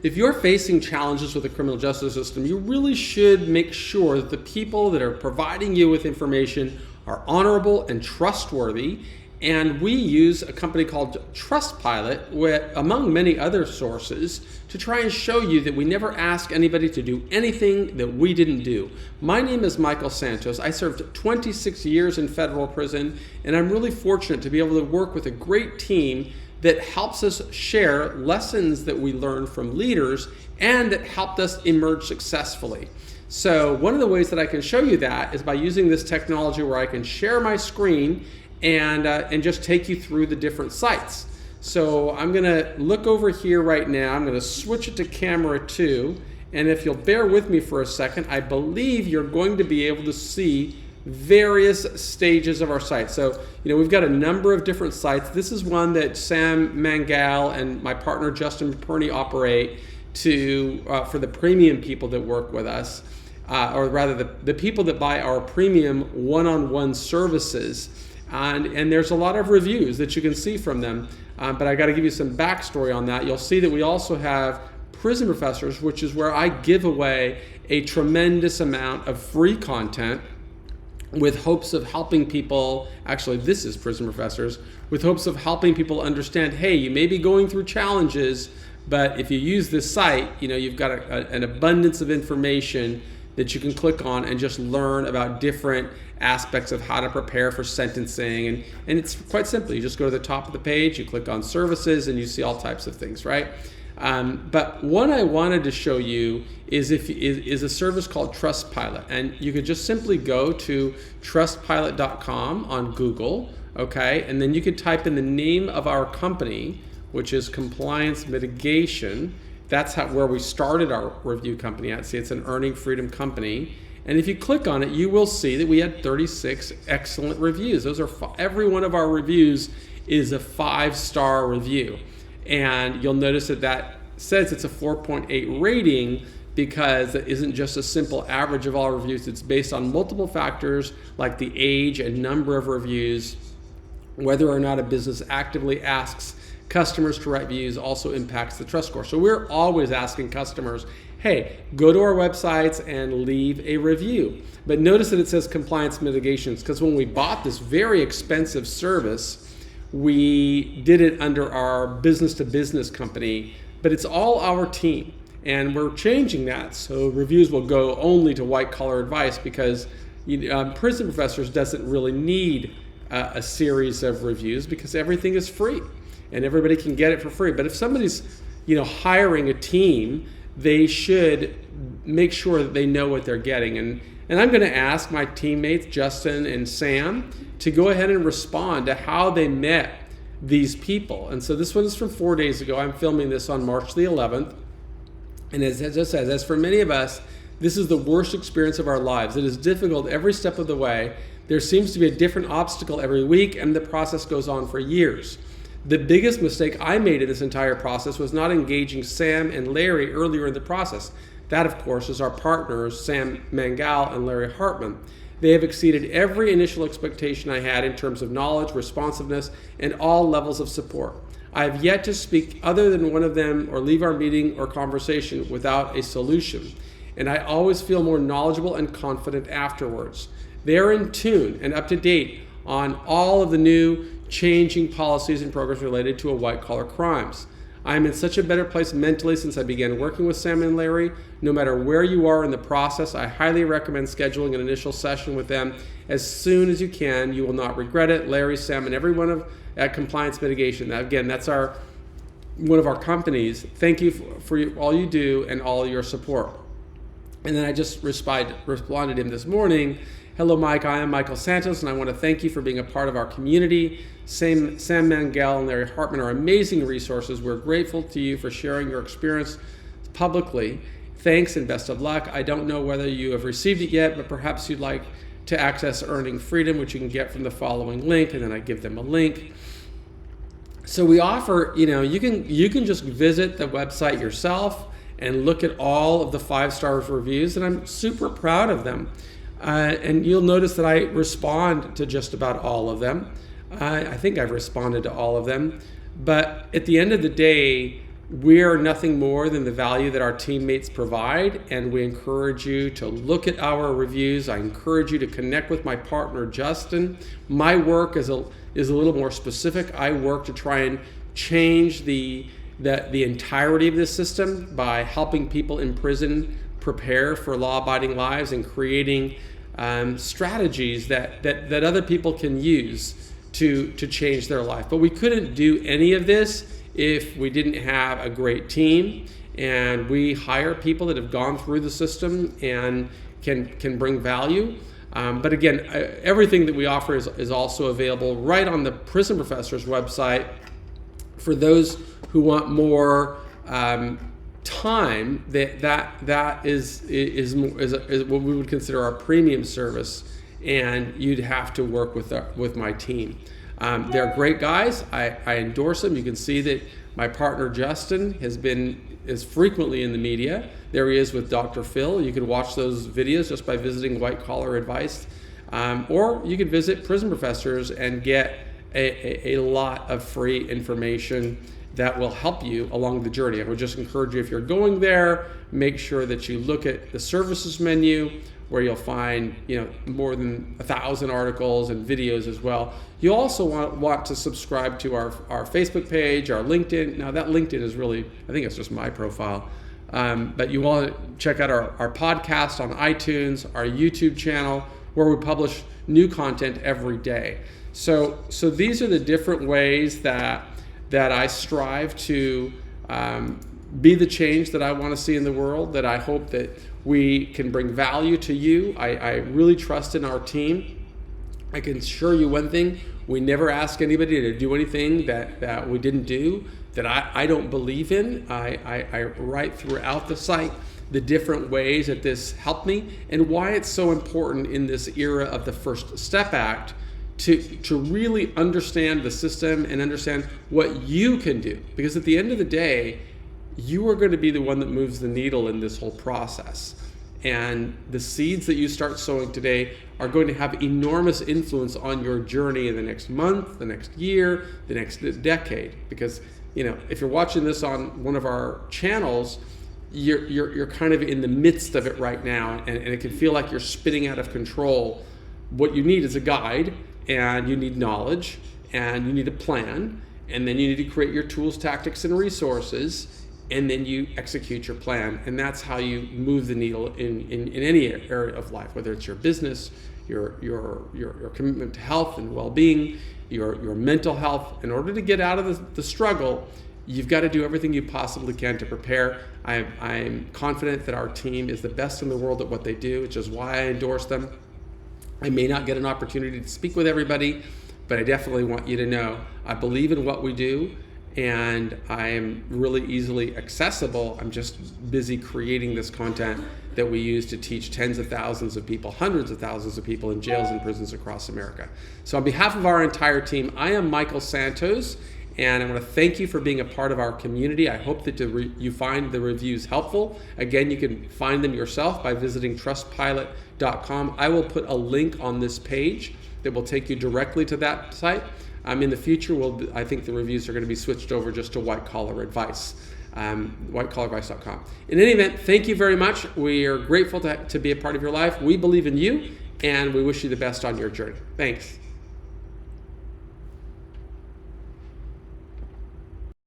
If you're facing challenges with the criminal justice system, you really should make sure that the people that are providing you with information are honorable and trustworthy. And we use a company called Trustpilot, among many other sources, to try and show you that we never ask anybody to do anything that we didn't do. My name is Michael Santos. I served 26 years in federal prison, and I'm really fortunate to be able to work with a great team that helps us share lessons that we learn from leaders and that helped us emerge successfully. So one of the ways that I can show you that is by using this technology where I can share my screen and just take you through the different sites. So I'm gonna look over here right now. I'm gonna switch it to camera 2, and if you'll bear with me for a second, I believe you're going to be able to see various stages of our site. So, we've got a number of different sites. This is one that Sam Mangal and my partner Justin Perney operate for the premium people that work with us, or rather the people that buy our premium one-on-one services. And there's a lot of reviews that you can see from them, but I got to give you some backstory on that. You'll see that we also have Prison Professors, which is where I give away a tremendous amount of free content with hopes of helping people. Actually, this is Prison Professors, with hopes of helping people understand, hey, you may be going through challenges, but if you use this site, you've got an abundance of information that you can click on and just learn about different aspects of how to prepare for sentencing. And it's quite simple. You just go to the top of the page, you click on services, and you see all types of things, right? But what I wanted to show you is a service called Trustpilot. And you could just simply go to trustpilot.com on Google, okay? And then you could type in the name of our company, which is Compliance Mitigation. That's where we started our review company at. See, it's an earning freedom company. And if you click on it, you will see that we had 36 excellent reviews. Those are every one of our reviews is a 5-star review. And you'll notice that says it's a 4.8 rating because it isn't just a simple average of all reviews. It's based on multiple factors like the age and number of reviews. Whether or not a business actively asks customers to write reviews also impacts the trust score. So we're always asking customers, hey, go to our websites and leave a review. But notice that it says compliance mitigations, because when we bought this very expensive service, we did it under our business-to-business company, but it's all our team. And we're changing that, so reviews will go only to white-collar advice, because Prison Professors doesn't really need a series of reviews because everything is free and everybody can get it for free. But if somebody's hiring a team, they should make sure that they know what they're getting. And I'm going to ask my teammates, Justin and Sam, to go ahead and respond to how they met these people. And so this one is from 4 days ago. I'm filming this on March the 11th. And as it says, as for many of us, this is the worst experience of our lives. It is difficult every step of the way. There seems to be a different obstacle every week, and the process goes on for years. The biggest mistake I made in this entire process was not engaging Sam and Larry earlier in the process. That, of course, is our partners, Sam Mangal and Larry Hartman. They have exceeded every initial expectation I had in terms of knowledge, responsiveness, and all levels of support. I have yet to speak other than one of them or leave our meeting or conversation without a solution. And I always feel more knowledgeable and confident afterwards. They are in tune and up to date on all of the new changing policies and programs related to white-collar crimes. I am in such a better place mentally since I began working with Sam and Larry. No matter where you are in the process, I highly recommend scheduling an initial session with them as soon as you can. You will not regret it. Larry, Sam, and everyone at Compliance Mitigation. Again, that's one of our companies. Thank you for all you do and all your support. And then I just responded to him this morning. Hello, Mike. I am Michael Santos, and I want to thank you for being a part of our community. Sam Mangal and Larry Hartman are amazing resources. We're grateful to you for sharing your experience publicly. Thanks and best of luck. I don't know whether you have received it yet, but perhaps you'd like to access Earning Freedom, which you can get from the following link, and then I give them a link. So we offer, you can just visit the website yourself and look at all of the 5-star reviews, and I'm super proud of them. And you'll notice that I respond to just about all of them. I think I've responded to all of them. But at the end of the day, we are nothing more than the value that our teammates provide, and we encourage you to look at our reviews. I encourage you to connect with my partner, Justin. My work is a little more specific. I work to try and change the entirety of this system by helping people in prison prepare for law-abiding lives and creating strategies that other people can use to change their life. But we couldn't do any of this if we didn't have a great team, and we hire people that have gone through the system and can bring value. But again, everything that we offer is also available right on the Prison Professor's website. For those who want more time, that is what we would consider our premium service, and you'd have to work with my team. They're great guys. I endorse them. You can see that my partner Justin is frequently in the media. There he is with Dr. Phil. You can watch those videos just by visiting White Collar Advice, or you can visit Prison Professors and get a lot of free information that will help you along the journey. I would just encourage you, if you're going there, make sure that you look at the services menu, where you'll find more than 1,000 articles and videos as well. You also want to subscribe to our Facebook page, our LinkedIn. Now that LinkedIn is really, I think it's just my profile. But you want to check out our podcast on iTunes, our YouTube channel, where we publish new content every day. So these are the different ways that I strive to be the change that I want to see in the world, that I hope that we can bring value to you. I really trust in our team. I can assure you one thing: we never ask anybody to do anything that we didn't do, that I don't believe in. I write throughout the site the different ways that this helped me, and why it's so important in this era of the First Step Act to really understand the system and understand what you can do. Because at the end of the day, you are going to be the one that moves the needle in this whole process. And the seeds that you start sowing today are going to have enormous influence on your journey in the next month, the next year, the next decade. Because if you're watching this on one of our channels, you're kind of in the midst of it right now, and it can feel like you're spinning out of control. What you need is a guide, and you need knowledge, and you need a plan, and then you need to create your tools, tactics, and resources, and then you execute your plan. And that's how you move the needle in any area of life, whether it's your business, your commitment to health and well-being, your mental health. In order to get out of the struggle, you've got to do everything you possibly can to prepare. I'm confident that our team is the best in the world at what they do, which is why I endorse them. I may not get an opportunity to speak with everybody, but I definitely want you to know I believe in what we do, and I am really easily accessible. I'm just busy creating this content that we use to teach tens of thousands of people, hundreds of thousands of people in jails and prisons across America. So on behalf of our entire team, I am Michael Santos, and I want to thank you for being a part of our community. I hope that you find the reviews helpful. Again, you can find them yourself by visiting trustpilot.com. I will put a link on this page that will take you directly to that site. In the future, I think the reviews are going to be switched over just to White Collar Advice, whitecollaradvice.com. In any event, thank you very much. We are grateful to be a part of your life. We believe in you, and we wish you the best on your journey. Thanks.